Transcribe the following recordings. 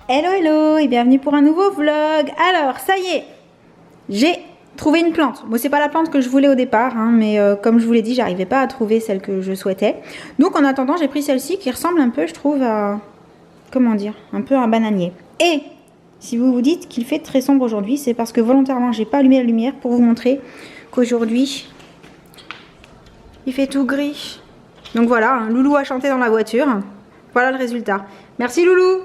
Hello hello et bienvenue pour un nouveau vlog. Alors ça y est, j'ai trouvé une plante. Bon, c'est pas la plante que je voulais au départ, hein, mais comme je vous l'ai dit, j'arrivais pas à trouver celle que je souhaitais. Donc en attendant, j'ai pris celle-ci qui ressemble un peu, je trouve, à... comment dire, un peu à un bananier. Et si vous vous dites qu'il fait très sombre aujourd'hui, c'est parce que volontairement, j'ai pas allumé la lumière pour vous montrer qu'aujourd'hui, il fait tout gris. Donc voilà, hein, Loulou a chanté dans la voiture. Voilà le résultat. Merci Loulou.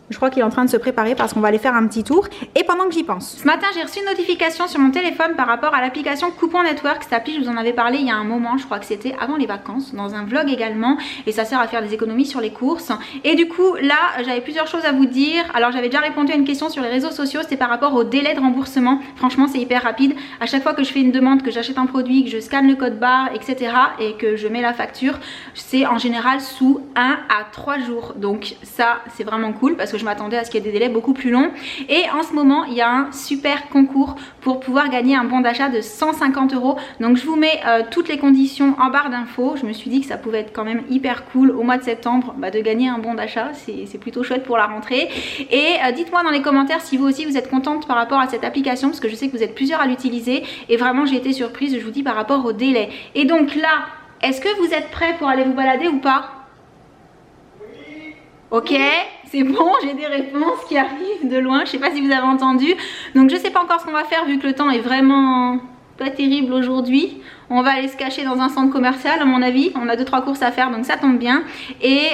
Je crois qu'il est en train de se préparer parce qu'on va aller faire un petit tour. Et pendant que j'y pense, ce matin j'ai reçu une notification sur mon téléphone par rapport à l'application Coupon Network. Cette appli, je vous en avais parlé il y a un moment, je crois que c'était avant les vacances, dans un vlog également. Et ça sert à faire des économies sur les courses. Et du coup là j'avais plusieurs choses à vous dire. Alors j'avais déjà répondu à une question sur les réseaux sociaux, c'était par rapport au délai de remboursement. Franchement c'est hyper rapide. À chaque fois que je fais une demande, que j'achète un produit, que je scanne le code barre, etc. et que je mets la facture, c'est en général sous 1 à 3 jours. Donc ça c'est vraiment cool parce que je m'attendais à ce qu'il y ait des délais beaucoup plus longs. Et en ce moment il y a un super concours pour pouvoir gagner un bon d'achat de 150 €. Donc je vous mets toutes les conditions en barre d'infos. Je me suis dit que ça pouvait être quand même hyper cool au mois de septembre de gagner un bon d'achat. C'est plutôt chouette pour la rentrée. Et dites-moi dans les commentaires si vous aussi vous êtes contente par rapport à cette application, parce que je sais que vous êtes plusieurs à l'utiliser. Et vraiment j'ai été surprise, je vous dis, par rapport au délai. Et donc là, est-ce que vous êtes prêts pour aller vous balader ou pas? Ok, c'est bon, j'ai des réponses qui arrivent de loin, je sais pas si vous avez entendu. Donc je sais pas encore ce qu'on va faire vu que le temps est vraiment pas terrible aujourd'hui. On va aller se cacher dans un centre commercial à mon avis. On a 2-3 courses à faire donc ça tombe bien. Et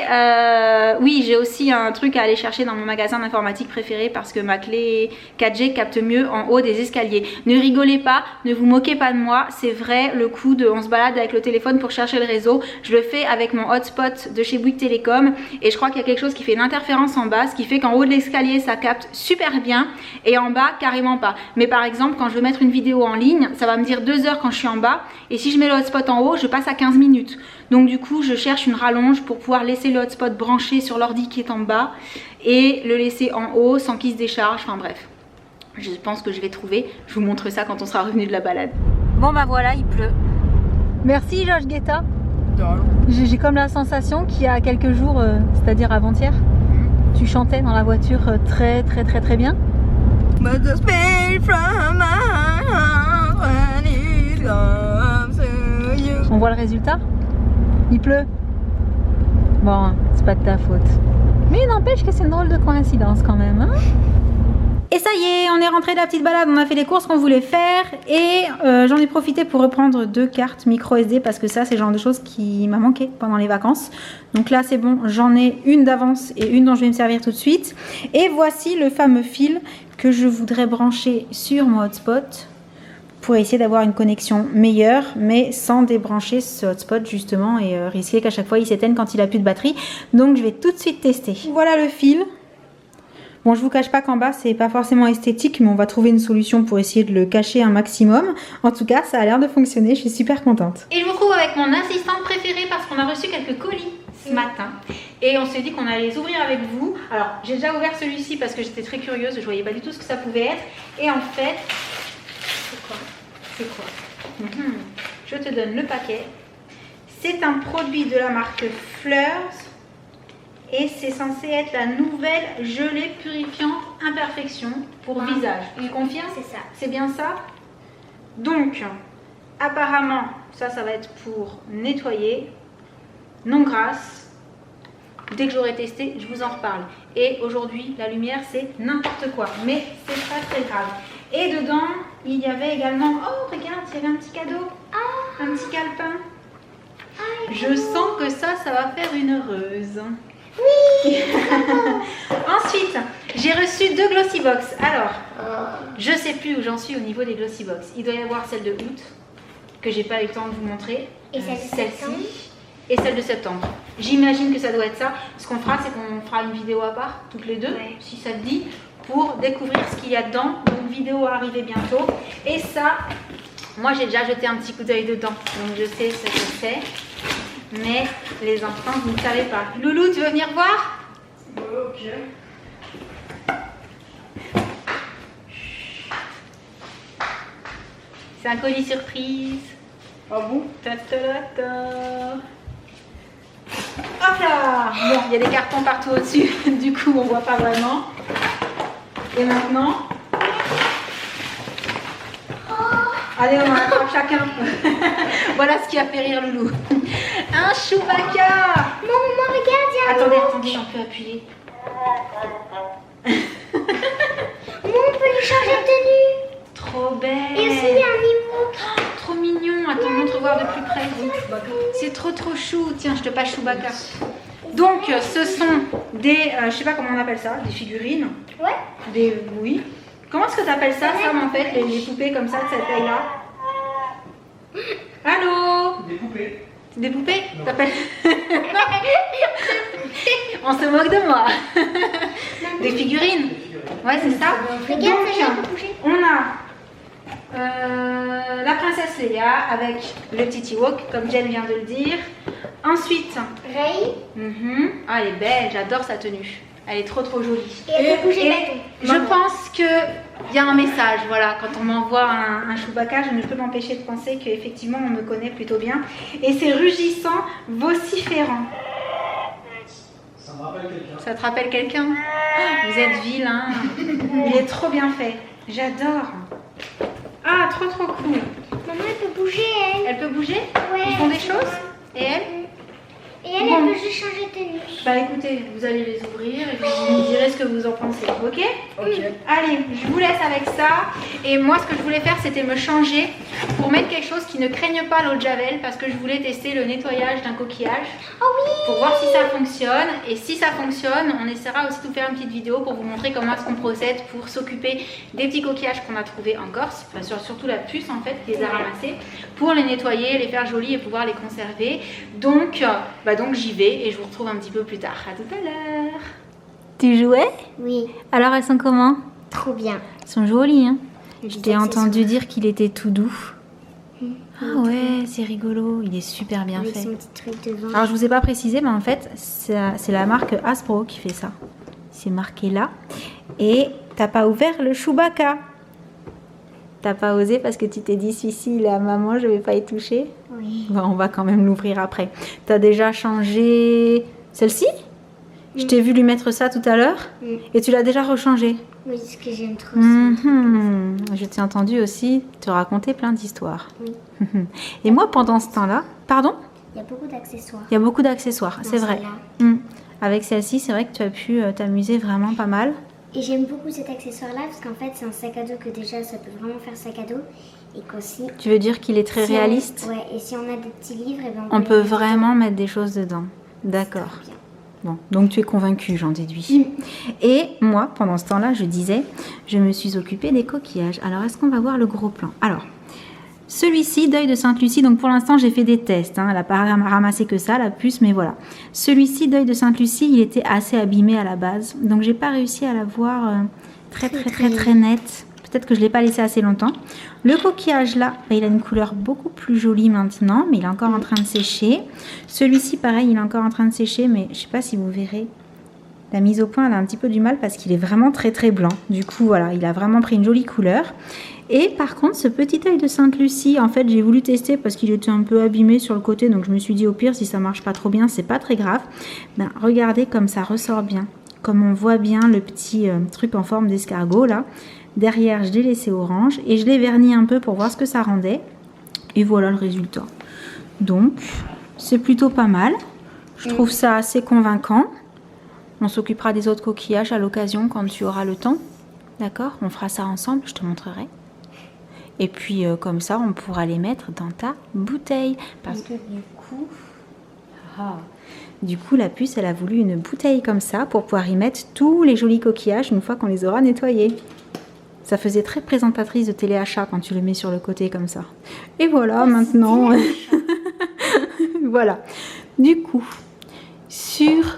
oui, j'ai aussi un truc à aller chercher dans mon magasin d'informatique préféré parce que ma clé 4G capte mieux en haut des escaliers. Ne rigolez pas, ne vous moquez pas de moi. C'est vrai, le coup de on se balade avec le téléphone pour chercher le réseau. Je le fais avec mon hotspot de chez Bouygues Télécom. Et je crois qu'il y a quelque chose qui fait une interférence en bas, ce qui fait qu'en haut de l'escalier ça capte super bien et en bas carrément pas. Mais par exemple quand je veux mettre une vidéo en ligne, ça va me dire 2 heures quand je suis en bas. Et si je mets le hotspot en haut, je passe à 15 minutes. Donc du coup, je cherche une rallonge pour pouvoir laisser le hotspot branché sur l'ordi qui est en bas et le laisser en haut sans qu'il se décharge. Enfin bref, je pense que je vais trouver. Je vous montre ça quand on sera revenu de la balade. Bon bah voilà, il pleut. Merci Georges Guetta. J'ai comme la sensation qu'il y a quelques jours, c'est-à-dire avant-hier, tu chantais dans la voiture très bien. On voit le résultat? Il pleut. Bon, c'est pas de ta faute. Mais il n'empêche que c'est une drôle de coïncidence quand même, hein? Et ça y est, on est rentré de la petite balade, on a fait les courses qu'on voulait faire et j'en ai profité pour reprendre 2 cartes micro SD parce que ça c'est le genre de choses qui m'a manqué pendant les vacances. Donc là c'est bon, j'en ai une d'avance et une dont je vais me servir tout de suite. Et voici le fameux fil que je voudrais brancher sur mon hotspot pour essayer d'avoir une connexion meilleure mais sans débrancher ce hotspot justement et risquer qu'à chaque fois il s'éteigne quand il a plus de batterie. Donc je vais tout de suite tester. Voilà le fil. Bon, je vous cache pas qu'en bas c'est pas forcément esthétique, mais on va trouver une solution pour essayer de le cacher un maximum. En tout cas, ça a l'air de fonctionner, je suis super contente. Et je vous retrouve avec mon assistante préférée parce qu'on a reçu quelques colis ce matin. Et on s'est dit qu'on allait les ouvrir avec vous. Alors, j'ai déjà ouvert celui-ci parce que j'étais très curieuse, je voyais pas du tout ce que ça pouvait être. Et en fait, c'est quoi Je te donne le paquet. C'est un produit de la marque Fleurs. Et c'est censé être la nouvelle gelée purifiante imperfection pour visage. Tu confirmes? C'est ça. C'est bien ça? Donc, apparemment, ça va être pour nettoyer, non grasse. Dès que j'aurai testé, je vous en reparle. Et aujourd'hui, la lumière, c'est n'importe quoi. Mais c'est pas très grave. Et dedans, il y avait également... Oh, regarde, il y avait un petit cadeau. Un petit calepin. Je sens que ça va faire une heureuse. Oui. Ensuite, j'ai reçu 2 Glossybox. Alors, je sais plus où j'en suis au niveau des Glossybox. Il doit y avoir celle de août, que j'ai pas eu le temps de vous montrer. Et celle-ci. Et celle de septembre. J'imagine que ça doit être ça. Ce qu'on fera, c'est qu'on fera une vidéo à part, toutes les deux, si ça te dit, pour découvrir ce qu'il y a dedans. Donc, vidéo à arriver bientôt. Et ça, moi j'ai déjà jeté un petit coup d'œil dedans. Donc, je sais ce que c'est. Mais les enfants, vous ne savez pas. Loulou, tu veux venir voir? Ok. C'est un colis surprise. Ah bon? Ta ta ta ta. Hop là. Bon, il y a des cartons partout au-dessus, du coup on voit pas vraiment. Et maintenant, allez, on en attrape chacun. Voilà ce qui a fait rire Loulou. Un Chewbacca. Maman, regarde, il y a un Attendez, on peut appuyer. Maman, on peut lui changer de tenue. Trop belle. Et aussi, il y a un Ewok. Trop mignon. Attends, montre voir de plus près. C'est trop chou. Tiens, je te passe Chewbacca. Donc, ce sont des, je sais pas comment on appelle ça, des figurines. Ouais. Oui. Comment est-ce que tu appelles ça, Sam, en fait, les poupées comme ça, de cette taille-là? Allô? Des poupées. C'est des poupées? T'appelles On se moque de moi. Des figurines. Ouais, c'est ça. Regarde, Donc, ça peut bouger. on a la princesse Leia avec le petit Ewok, comme Jen vient de le dire. Ensuite, Rey. ah, elle est belle, j'adore sa tenue. Elle est trop jolie. Et elle peut bouger bâton. Je pense qu'il y a un message, voilà, quand on m'envoie un Chewbacca, je ne peux m'empêcher de penser qu'effectivement on me connaît plutôt bien. Et c'est rugissant, vociférant. Ça me rappelle quelqu'un. Ça te rappelle quelqu'un? Vous êtes vilain. Il est trop bien fait. J'adore. Ah, trop cool. Maman, elle peut bouger, elle. Elle peut bouger? Ouais. Ils font des choses? Et elle? Et elle, Bon. elle peut juste changer de tenue. Bah écoutez, vous allez les ouvrir et puis vous me direz ce que vous en pensez, ok? Ok. Allez, je vous laisse avec ça. Et moi, ce que je voulais faire, c'était me changer pour mettre quelque chose qui ne craigne pas l'eau de Javel parce que je voulais tester le nettoyage d'un coquillage Oh oui. pour voir si ça fonctionne. Et si ça fonctionne, on essaiera aussi de vous faire une petite vidéo pour vous montrer comment est-ce qu'on procède pour s'occuper des petits coquillages qu'on a trouvés en Corse, enfin, surtout la puce en fait qui les a ramassés, pour les nettoyer, les faire jolis et pouvoir les conserver. Donc j'y vais et je vous retrouve un petit peu plus tard. À tout à l'heure. Tu jouais? Oui, Alors elles sont comment? trop bien. Elles sont jolies, hein? Je Des t'ai accessoires. entendu dire qu'il était tout doux. Ah ouais, c'est rigolo. Il est super bien Avec fait. son petit truc devant. Alors je vous ai pas précisé, mais en fait c'est la marque Hasbro qui fait ça. C'est marqué là. Et t'as pas ouvert le Chewbacca. T'as pas osé parce que tu t'es dit si la maman je vais pas y toucher. Oui. Bon, on va quand même l'ouvrir après. T'as déjà changé celle-ci? Je t'ai vu lui mettre ça tout à l'heure et tu l'as déjà rechangé. Oui, ce que j'aime trop. c'est- Je t'ai entendu aussi te raconter plein d'histoires. Oui. Et moi pendant ce temps-là, pardon? Il y a beaucoup d'accessoires. Il y a beaucoup d'accessoires, c'est vrai. celle-là. Avec celle-ci, c'est vrai que tu as pu t'amuser vraiment pas mal. Et j'aime beaucoup cet accessoire-là parce qu'en fait, c'est un sac à dos que déjà, ça peut vraiment faire sac à dos. Et qu'aussi... Tu veux dire qu'il est très si on- réaliste? Ouais, et si on a des petits livres, et ben On les peut mettre vraiment mettre des choses dedans. D'accord. dedans. Bien. Bon, donc tu es convaincue, j'en déduis. Et moi, pendant ce temps-là, je disais, je me suis occupée des coquillages. Alors, est-ce qu'on va voir le gros plan? Alors, celui-ci, deuil de Sainte-Lucie, donc pour l'instant j'ai fait des tests, hein. Elle n'a pas ramassé que ça, la puce, mais voilà. Celui-ci, deuil de Sainte-Lucie, il était assez abîmé à la base, donc j'ai pas réussi à la voir très nette. Peut-être que je ne l'ai pas laissé assez longtemps. Le coquillage là, bah, il a une couleur beaucoup plus jolie maintenant, mais il est encore en train de sécher. Celui-ci, pareil, il est encore en train de sécher, mais je ne sais pas si vous verrez. La mise au point, elle a un petit peu du mal parce qu'il est vraiment très blanc. Du coup, voilà, il a vraiment pris une jolie couleur. Et par contre, ce petit œil de Sainte-Lucie, en fait, j'ai voulu tester parce qu'il était un peu abîmé sur le côté. Donc, je me suis dit, au pire, si ça marche pas trop bien, c'est pas très grave. Ben, regardez comme ça ressort bien. Comme on voit bien le petit truc en forme d'escargot, là. Derrière, je l'ai laissé orange et je l'ai verni un peu pour voir ce que ça rendait. Et voilà le résultat. Donc, c'est plutôt pas mal. Je trouve ça assez convaincant. On s'occupera des autres coquillages à l'occasion quand tu auras le temps. D'accord? On fera ça ensemble, je te montrerai. Et puis, comme ça, on pourra les mettre dans ta bouteille. Parce que du coup, la puce, elle a voulu une bouteille comme ça pour pouvoir y mettre tous les jolis coquillages une fois qu'on les aura nettoyés. Ça faisait très présentatrice de téléachat quand tu le mets sur le côté comme ça. Et voilà, maintenant... voilà. Du coup, sur...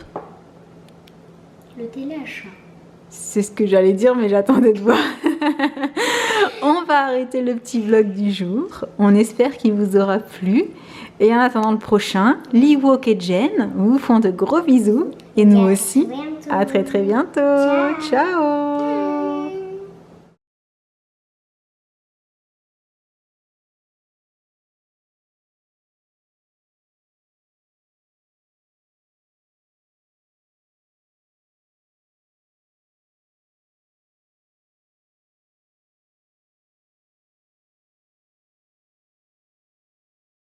Le téléachat. C'est ce que j'allais dire, mais j'attendais de voir. On va arrêter le petit vlog du jour. On espère qu'il vous aura plu. Et en attendant le prochain, Ewok et Jen vous font de gros bisous. Et nous aussi. bientôt. À très bientôt. Ciao.